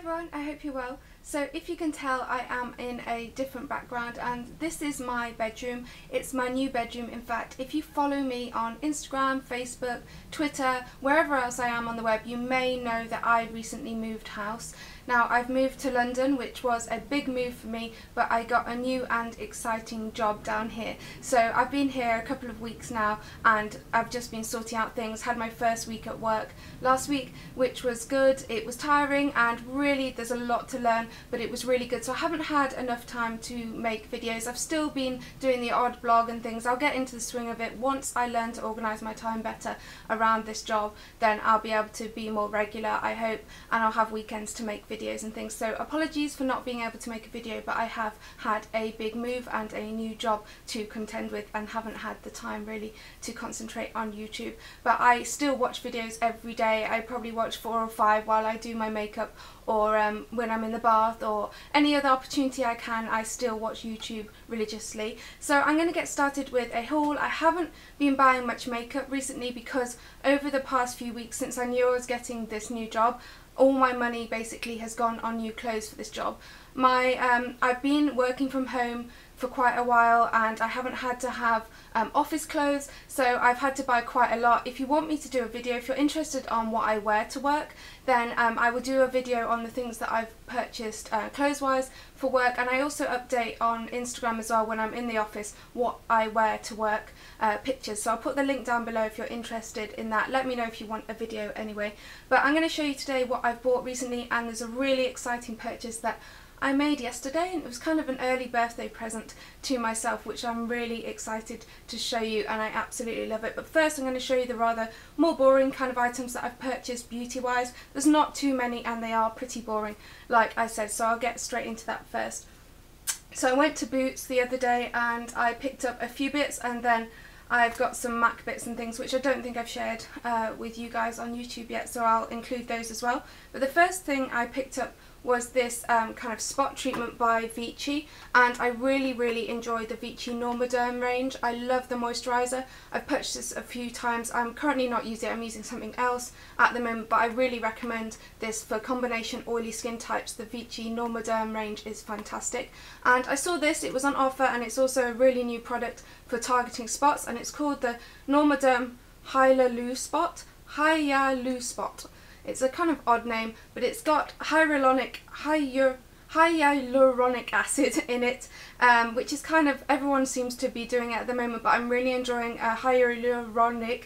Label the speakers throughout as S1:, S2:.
S1: everyone, I hope you're well. So if you can tell, I am in a different background and this is my bedroom. It's my new bedroom. In fact, if you follow me on Instagram, Facebook, Twitter, wherever else I am on the web, you may know that I recently moved house. Now I've moved to London, which was a big move for me, but I got a new and exciting job down here. So I've been here a couple of weeks now and I've just been sorting out things. Had my first week at work last week, which was good. It was tiring and really there's a lot to learn, but it was really good. So I haven't had enough time to make videos. I've still been doing the odd blog and things. I'll get into the swing of it. Once I learn to organise my time better around this job, then I'll be able to be more regular, I hope, and I'll have weekends to make videos and things. So apologies for not being able to make a video, but I have had a big move and a new job to contend with and haven't had the time really to concentrate on YouTube. But I still watch videos every day. I probably watch 4 or 5 while I do my makeup, or when I'm in the bath, or any other opportunity I can. I still watch YouTube religiously. So I'm going to get started with a haul. I haven't been buying much makeup recently because over the past few weeks since I knew I was getting this new job, all my money basically has gone on new clothes for this job. I've been working from home for quite a while and I haven't had to have office clothes, so I've had to buy quite a lot. If you want me to do a video, if you're interested on what I wear to work, then I will do a video on the things that I've purchased clothes wise for work, and I also update on Instagram as well when I'm in the office what I wear to work pictures. So I'll put the link down below if you're interested in that. Let me know if you want a video anyway. But I'm going to show you today what I've bought recently, and there's a really exciting purchase that I made yesterday, and it was kind of an early birthday present to myself, which I'm really excited to show you, and I absolutely love it. But first I'm going to show you the rather more boring kind of items that I've purchased beauty wise. There's not too many and they are pretty boring, like I said, so I'll get straight into that first. So I went to Boots the other day and I picked up a few bits, and then I've got some MAC bits and things which I don't think I've shared with you guys on YouTube yet, so I'll include those as well. But the first thing I picked up was this kind of spot treatment by Vichy, and I really enjoy the Vichy Normaderm range. I love the moisturiser. I've purchased this a few times. I'm currently not using it, I'm using something else at the moment, but I really recommend this for combination oily skin types. The Vichy Normaderm range is fantastic, and I saw this, it was on offer, and it's also a really new product for targeting spots, and it's called the Normaderm Hyaluspot. It's a kind of odd name, but it's got hyaluronic acid in it, which is kind of, everyone seems to be doing it at the moment, but I'm really enjoying a hyaluronic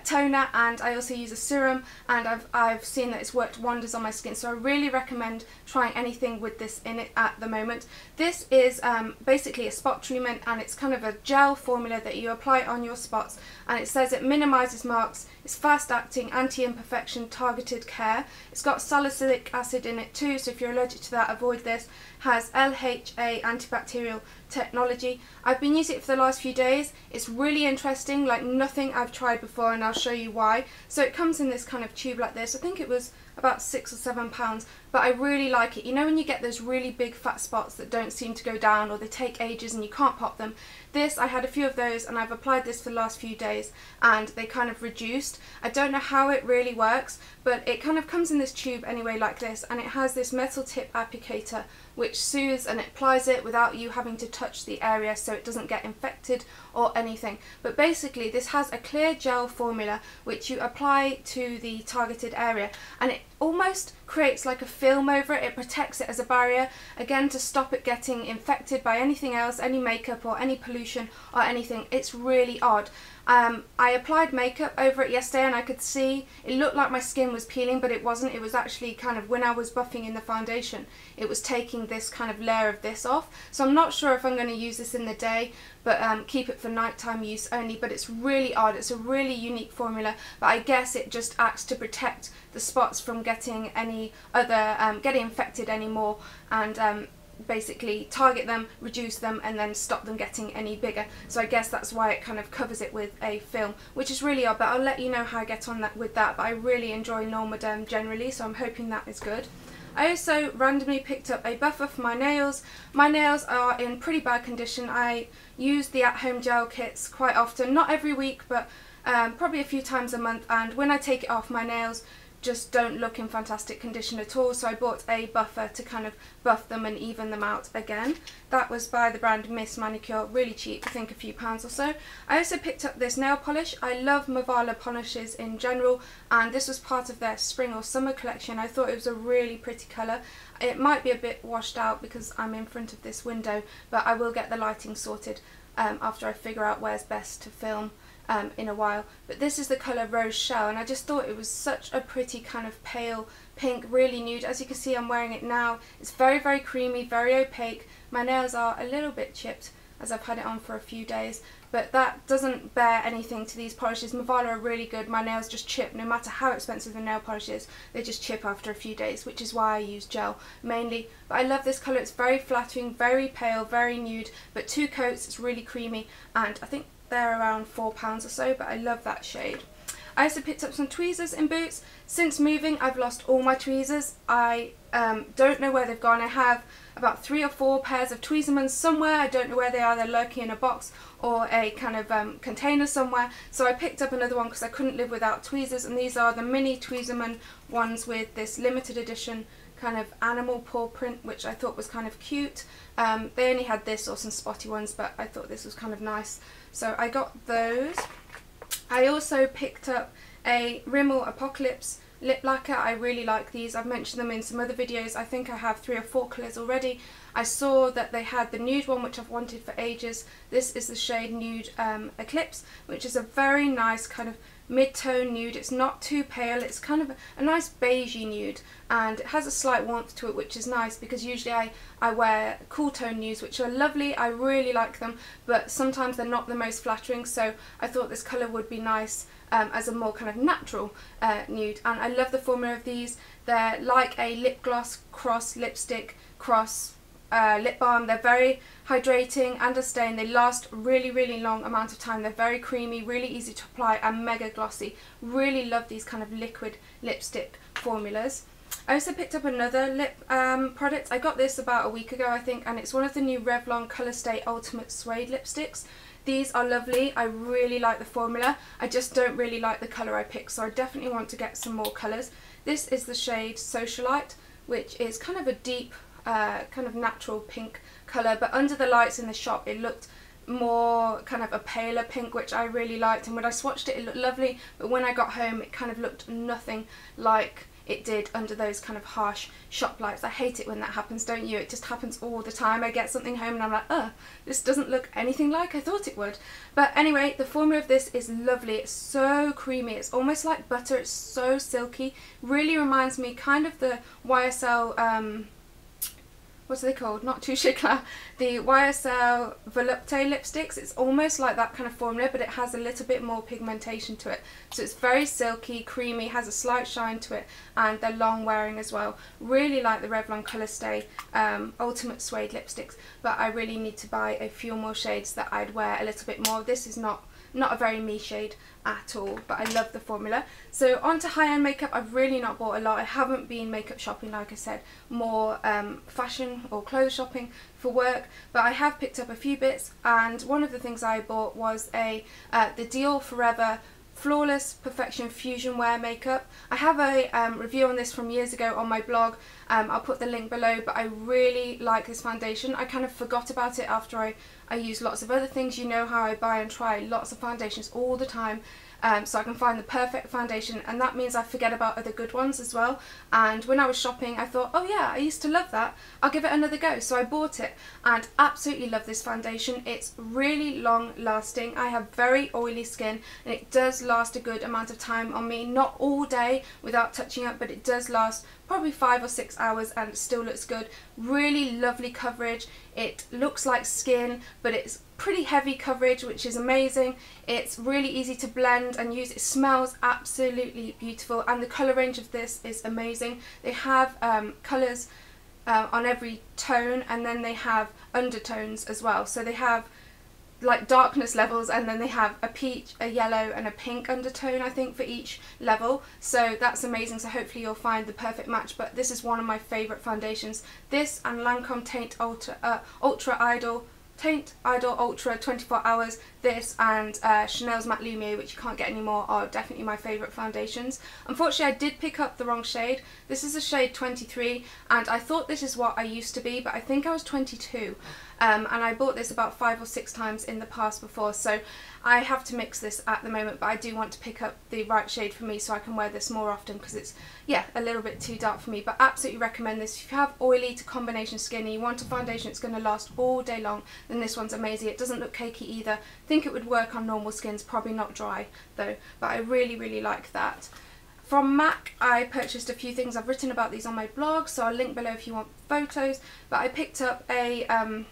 S1: toner, and I also use a serum, and I've seen that it's worked wonders on my skin, so I really recommend trying anything with this in it at the moment. This is basically a spot treatment, and it's kind of a gel formula that you apply on your spots, and it says it minimises marks, it's fast acting, anti-imperfection, targeted care. It's got salicylic acid in it too, so if you're allergic to that, avoid this. Has LHA antibacterial technology. I've been using it for the last few days. It's really interesting, like nothing I've tried before, and I'll show you why. So it comes in this kind of tube like this. I think it was about £6 or £7, but I really like it. You know when you get those really big fat spots that don't seem to go down, or they take ages and you can't pop them? This, I had a few of those, and I've applied this for the last few days and they kind of reduced. I don't know how it really works, but it kind of comes in this tube anyway like this, and it has this metal tip applicator which soothes and it applies it without you having to touch the area, so it doesn't get infected or anything. But basically this has a clear gel formula which you apply to the targeted area, and it almost creates like a film over it. It protects it as a barrier, again to stop it getting infected by anything else, any makeup or any pollution or anything. It's really odd. I applied makeup over it yesterday and I could see it looked like my skin was peeling, but it wasn't. It was actually kind of, when I was buffing in the foundation, it was taking this kind of layer of this off. So I'm not sure if I'm going to use this in the day, but keep it for nighttime use only. But it's really odd. It's a really unique formula, but I guess it just acts to protect the spots from getting any other, getting infected anymore, and basically target them, reduce them, and then stop them getting any bigger. So I guess that's why it kind of covers it with a film, which is really odd, but I'll let you know how I get on with that. But I really enjoy Normaderm generally, so I'm hoping that is good. I also randomly picked up a buffer for my nails. My nails are in pretty bad condition. I use the at-home gel kits quite often, not every week, but probably a few times a month, and when I take it off, my nails just don't look in fantastic condition at all, so I bought a buffer to kind of buff them and even them out again. That was by the brand Miss Manicure, really cheap, I think a few pounds or so. I also picked up this nail polish. I love Mavala polishes in general, and this was part of their spring or summer collection. I thought it was a really pretty colour. It might be a bit washed out because I'm in front of this window, but I will get the lighting sorted after I figure out where's best to film in a while. But this is the colour Rose Shell, and I just thought it was such a pretty kind of pale pink, really nude. As you can see, I'm wearing it now. It's very, very creamy, very opaque. My nails are a little bit chipped as I've had it on for a few days, but that doesn't bear anything to these polishes. Mavala are really good. My nails just chip, no matter how expensive the nail polish is, they just chip after a few days, which is why I use gel mainly. But I love this colour. It's very flattering, very pale, very nude, but 2 coats, it's really creamy, and I think they're around £4 or so, but I love that shade. I also picked up some tweezers in Boots. Since moving, I've lost all my tweezers. I don't know where they've gone. I have about 3 or 4 pairs of Tweezerman somewhere. I don't know where they are. They're lurking in a box or a kind of container somewhere. So I picked up another one because I couldn't live without tweezers, and these are the mini Tweezerman ones with this limited edition kind of animal paw print, which I thought was kind of cute. They only had this or some spotty ones, but I thought this was kind of nice, so I got those. I also picked up a Rimmel Apocalypse lip lacquer. I really like these. I've mentioned them in some other videos. I think I have 3 or 4 colours already. I saw that they had the nude one, which I've wanted for ages. This is the shade Nude Eclipse, which is a very nice kind of mid-tone nude. It's not too pale, it's kind of a nice beigey nude, and it has a slight warmth to it, which is nice because usually I wear cool tone nudes, which are lovely. I really like them, but sometimes they're not the most flattering, so I thought this colour would be nice as a more kind of natural nude. And I love the formula of these. They're like a lip gloss cross lipstick cross lip balm. They're very hydrating and a stain. They last really, really long amount of time. They're very creamy, really easy to apply, and mega glossy. Really love these kind of liquid lipstick formulas. I also picked up another lip product. I got this about a week ago, I think, and it's one of the new Revlon Colour Stay Ultimate Suede lipsticks. These are lovely. I really like the formula. I just don't really like the colour I picked, so I definitely want to get some more colours. This is the shade Socialite, which is kind of a deep, kind of natural pink colour, but under the lights in the shop it looked more kind of a paler pink, which I really liked, and when I swatched it, it looked lovely, but when I got home it kind of looked nothing like it did under those kind of harsh shop lights. I hate it when that happens, don't you? It just happens all the time. I get something home and I'm like, ugh, this doesn't look anything like I thought it would. But anyway, the formula of this is lovely. It's so creamy. It's almost like butter. It's so silky. Really reminds me kind of the YSL, what are they called? Not Touche Eclat. The YSL Volupté lipsticks. It's almost like that kind of formula, but it has a little bit more pigmentation to it. So it's very silky, creamy, has a slight shine to it, and they're long wearing as well. Really like the Revlon Colour Stay Ultimate Suede lipsticks, but I really need to buy a few more shades that I'd wear a little bit more. This is not a very me shade at all, but I love the formula. So on to high-end makeup. I've really not bought a lot. I haven't been makeup shopping, like I said, more fashion or clothes shopping for work, but I have picked up a few bits, and one of the things I bought was the Dior Forever Flawless Perfection Fusion Wear Makeup. I have a review on this from years ago on my blog. I'll put the link below, but I really like this foundation. I kind of forgot about it after I used lots of other things. You know how I buy and try lots of foundations all the time, so I can find the perfect foundation, and that means I forget about other good ones as well. And when I was shopping, I thought, oh yeah, I used to love that, I'll give it another go. So I bought it and absolutely love this foundation. It's really long lasting. I have very oily skin and it does last a good amount of time on me. Not all day without touching up, but it does last probably 5 or 6 hours and it still looks good. Really lovely coverage. It looks like skin, but it's pretty heavy coverage, which is amazing. It's really easy to blend and use. It smells absolutely beautiful, and the colour range of this is amazing. They have colours on every tone, and then they have undertones as well. So they have like darkness levels, and then they have a peach, a yellow and a pink undertone, I think, for each level. So that's amazing. So hopefully you'll find the perfect match, but this is one of my favourite foundations. This and Lancome Teint Ultra Idol Teint Idol Ultra 24 Hours, this and Chanel's Matte Lumiere, which you can't get anymore, are definitely my favourite foundations. Unfortunately I did pick up the wrong shade. This is a shade 23 and I thought this is what I used to be, but I think I was 22. And I bought this about 5 or 6 times in the past before, so I have to mix this at the moment, but I do want to pick up the right shade for me so I can wear this more often, because it's, yeah, a little bit too dark for me. But absolutely recommend this. If you have oily to combination skin and you want a foundation that's going to last all day long, then this one's amazing. It doesn't look cakey either. I think it would work on normal skins, probably not dry though, but I really, really like that. From MAC, I purchased a few things. I've written about these on my blog, so I'll link below if you want photos, but I picked up a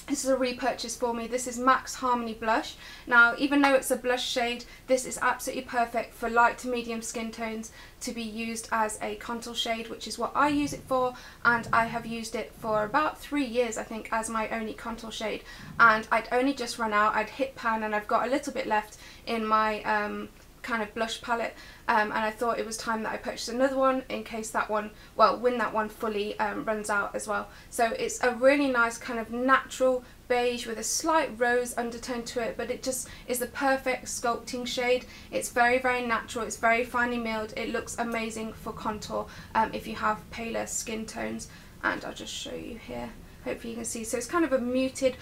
S1: this is a repurchase for me. This is MAC's Harmony Blush. Now, even though it's a blush shade, this is absolutely perfect for light to medium skin tones to be used as a contour shade, which is what I use it for, and I have used it for about 3 years, I think, as my only contour shade. And I'd only just run out. I'd hit pan and I've got a little bit left in my kind of blush palette, and I thought it was time that I purchased another one in case that one, well, when that one fully runs out as well. So it's a really nice kind of natural beige with a slight rose undertone to it, but it just is the perfect sculpting shade. It's very, very natural, it's very finely milled, it looks amazing for contour if you have paler skin tones, and I'll just show you here, hopefully you can see. So it's kind of a muted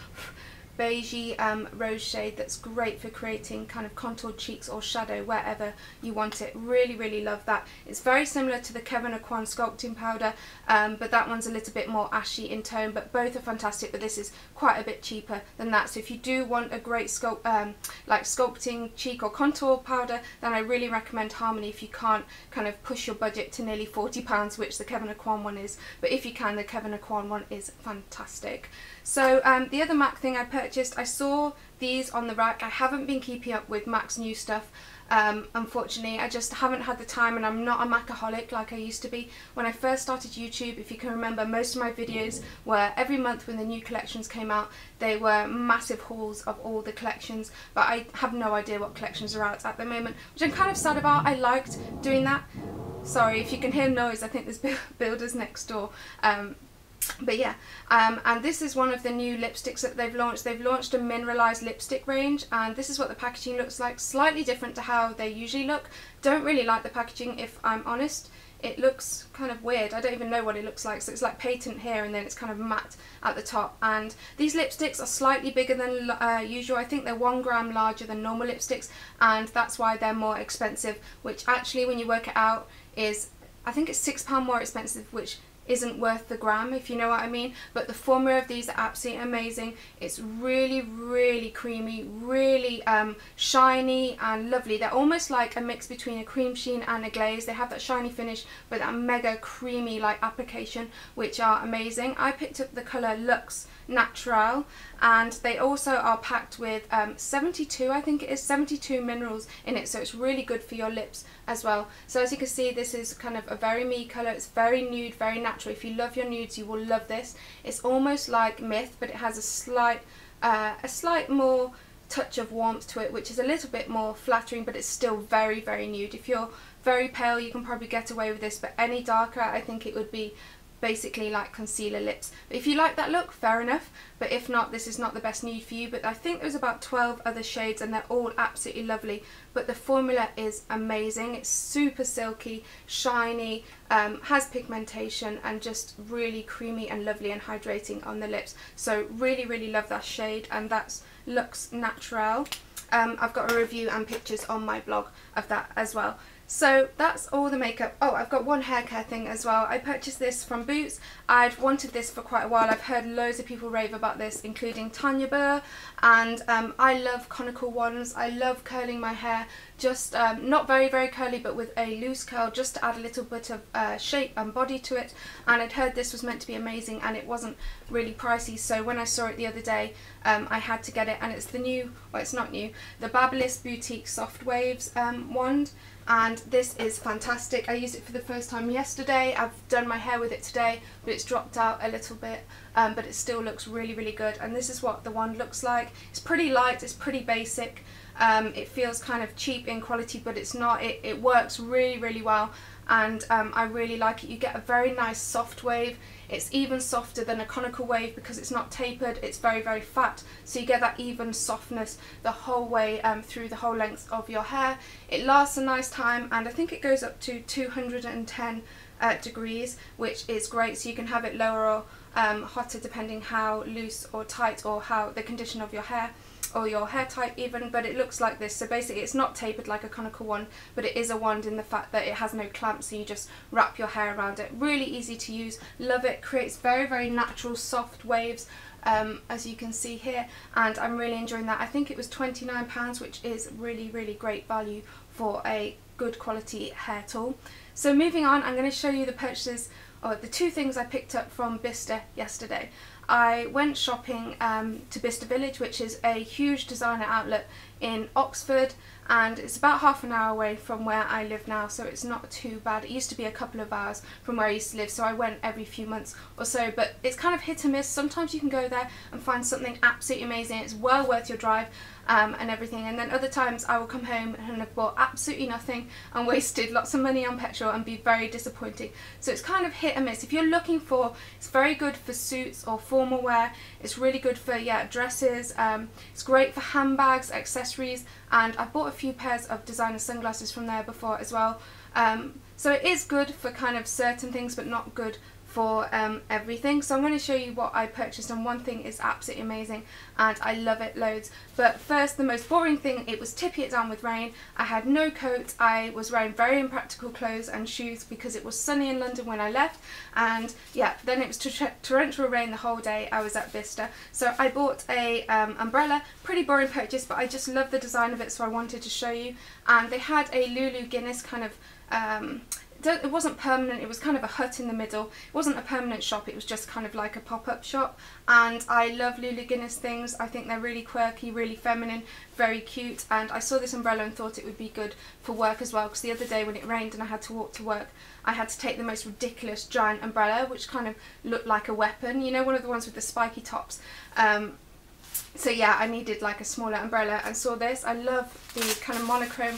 S1: beigey rose shade that's great for creating kind of contoured cheeks or shadow wherever you want it. Really, really love that. It's very similar to the Kevyn Aucoin sculpting powder, but that one's a little bit more ashy in tone, but both are fantastic, but this is quite a bit cheaper than that. So if you do want a great like sculpting cheek or contour powder, then I really recommend Harmony if you can't kind of push your budget to nearly £40, which the Kevyn Aucoin one is, but if you can, the Kevyn Aucoin one is fantastic. So the other MAC thing I purchased, I saw these on the rack. I haven't been keeping up with MAC's new stuff, unfortunately. I just haven't had the time, and I'm not a Macaholic like I used to be. When I first started YouTube, if you can remember, most of my videos were every month when the new collections came out. They were massive hauls of all the collections, but I have no idea what collections are out at the moment, which I'm kind of sad about. I liked doing that. Sorry if you can hear noise, I think there's builders next door. But yeah, and this is one of the new lipsticks that they've launched. They've launched a mineralized lipstick range, and this is what the packaging looks like. Slightly different to how they usually look. Don't really like the packaging, if I'm honest. It looks kind of weird. I don't even know what it looks like. So it's like patent here, and then it's kind of matte at the top. And these lipsticks are slightly bigger than usual. I think they're 1 gram larger than normal lipsticks, and that's why they're more expensive, which actually, when you work it out, is, I think it's £6 more expensive, which isn't worth the gram, if you know what I mean. But the formula of these are absolutely amazing. It's really, really creamy, really shiny and lovely. They're almost like a mix between a cream sheen and a glaze. They have that shiny finish but that mega creamy like application, which are amazing. I picked up the colour Luxe Natural, and they also are packed with 72, I think it is, 72 minerals in it, so it's really good for your lips as well. So as you can see, this is kind of a very me colour. It's very nude, very natural. If you love your nudes, you will love this. It's almost like Myth, but it has a slight more touch of warmth to it, which is a little bit more flattering, but it's still very, very nude. If you're very pale, you can probably get away with this, but any darker, I think it would be basically like concealer lips. But if you like that look, fair enough, but if not, this is not the best nude for you. But I think there's about 12 other shades, and they're all absolutely lovely, but the formula is amazing. It's super silky, shiny, has pigmentation, and just really creamy and lovely and hydrating on the lips. So really, really love that shade, and that's Luxe Natural. I've got a review and pictures on my blog of that as well. So that's all the makeup. Oh, I've got one hair care thing as well. I purchased this from Boots. I've wanted this for quite a while. I've heard loads of people rave about this, including Tanya Burr, and I love conical ones. I love curling my hair, just not very, very curly, but with a loose curl, just to add a little bit of shape and body to it. And I'd heard this was meant to be amazing, and it wasn't really pricey, so when I saw it the other day, I had to get it. And it's the new, well, it's not new, the Babyliss Boutique Soft Waves wand. And this is fantastic. I used it for the first time yesterday. I've done my hair with it today, but it's dropped out a little bit, but it still looks really, really good. And this is what the wand looks like. It's pretty light, it's pretty basic. It feels kind of cheap in quality, but it's not. It works really, really well. and I really like it. You get a very nice soft wave. It's even softer than a conical wave because it's not tapered, it's very, very fat, so you get that even softness the whole way through the whole length of your hair. It lasts a nice time, and I think it goes up to 210 degrees, which is great, so you can have it lower or hotter depending how loose or tight or how the condition of your hair or your hair type even, but it looks like this. So basically it's not tapered like a conical wand, but it is a wand in the fact that it has no clamps, so you just wrap your hair around it. Really easy to use, love it, creates very, very natural soft waves, as you can see here, and I'm really enjoying that. I think it was £29, which is really, really great value for a good quality hair tool. So moving on, I'm going to show you the purchases, or the two things I picked up from Bicester yesterday. I went shopping to Bicester Village, which is a huge designer outlet in Oxford, and it's about half an hour away from where I live now, so it's not too bad. It used to be a couple of hours from where I used to live, so I went every few months or so, but it's kind of hit and miss. Sometimes you can go there and find something absolutely amazing, it's well worth your drive and everything, and then other times I will come home and have bought absolutely nothing and wasted lots of money on petrol and be very disappointing. So it's kind of hit and miss. If you're looking for, it's very good for suits or formal wear, it's really good for, yeah, dresses, it's great for handbags, accessories, and I've bought a few pairs of designer sunglasses from there before as well. So it is good for kind of certain things, but not good for everything. So I'm going to show you what I purchased, and one thing is absolutely amazing and I love it loads. But first, the most boring thing, it was tipping it down with rain. I had no coat, I was wearing very impractical clothes and shoes because it was sunny in London when I left, and yeah, then it was torrential rain the whole day I was at Bicester. So I bought a umbrella, pretty boring purchase, but I just love the design of it, so I wanted to show you. And they had a Lulu Guiness kind of it wasn't permanent, it was kind of a hut in the middle. It wasn't a permanent shop, it was just kind of like a pop-up shop, and I love Lulu Guiness things. I think they're really quirky, really feminine, very cute, and I saw this umbrella and thought it would be good for work as well, because the other day when it rained and I had to walk to work, I had to take the most ridiculous giant umbrella which kind of looked like a weapon, you know, one of the ones with the spiky tops. So yeah, I needed like a smaller umbrella and saw this. I love the kind of monochrome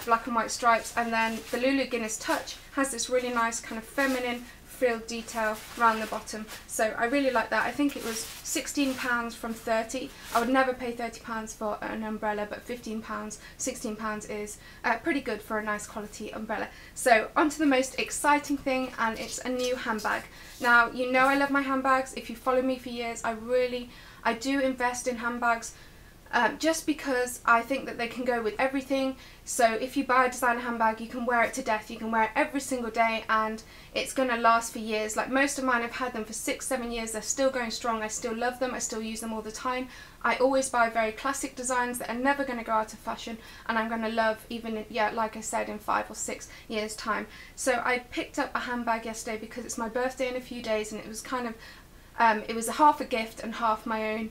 S1: black and white stripes, and then the Lulu Guiness Touch has this really nice kind of feminine frilled detail around the bottom, so I really like that. I think it was £16 from 30. I would never pay £30 for an umbrella, but £15, £16 is pretty good for a nice quality umbrella. So on to the most exciting thing, and it's a new handbag. Now, you know I love my handbags. If you follow me for years, I do invest in handbags, just because I think that they can go with everything. So if you buy a designer handbag, you can wear it to death, you can wear it every single day, and it's going to last for years. Like most of mine, I've had them for 6-7 years, they're still going strong, I still love them, I still use them all the time. I always buy very classic designs that are never going to go out of fashion, and I'm going to love even, yeah, like I said, in 5 or 6 years time. So I picked up a handbag yesterday because it's my birthday in a few days, and it was kind of it was half a gift and half my own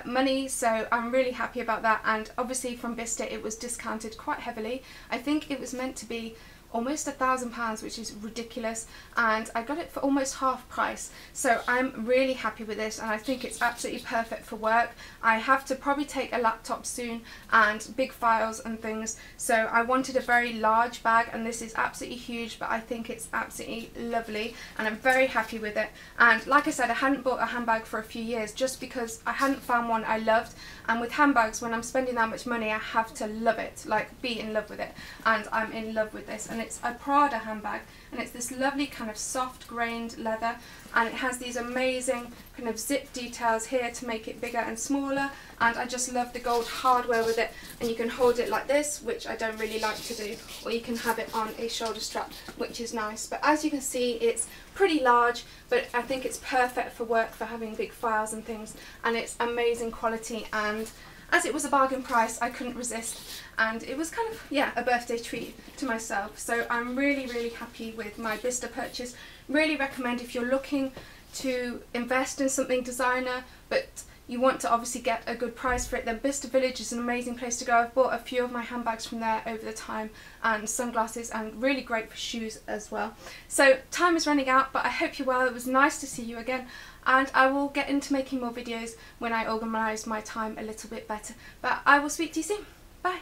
S1: money, so I'm really happy about that. And obviously from Bicester it was discounted quite heavily. I think it was meant to be almost £1,000, which is ridiculous, and I got it for almost half price, so I'm really happy with this, and I think it's absolutely perfect for work. I have to probably take a laptop soon and big files and things, so I wanted a very large bag, and this is absolutely huge, but I think it's absolutely lovely and I'm very happy with it. And like I said, I hadn't bought a handbag for a few years just because I hadn't found one I loved, and with handbags, when I'm spending that much money, I have to love it, like be in love with it, and I'm in love with this. And it's a Prada handbag, and it's this lovely kind of soft grained leather, and it has these amazing kind of zip details here to make it bigger and smaller, and I just love the gold hardware with it. And you can hold it like this, which I don't really like to do, or you can have it on a shoulder strap, which is nice. But as you can see, it's pretty large, but I think it's perfect for work, for having big files and things, and it's amazing quality, and as it was a bargain price, I couldn't resist, and it was kind of, yeah, a birthday treat to myself. So I'm really, really happy with my Bicester purchase. Really recommend if you're looking to invest in something designer, but you want to obviously get a good price for it, then Bicester Village is an amazing place to go. I've bought a few of my handbags from there over the time, and sunglasses, and really great for shoes as well. So time is running out, but I hope you're well. It was nice to see you again, and I will get into making more videos when I organise my time a little bit better. But I will speak to you soon. Bye.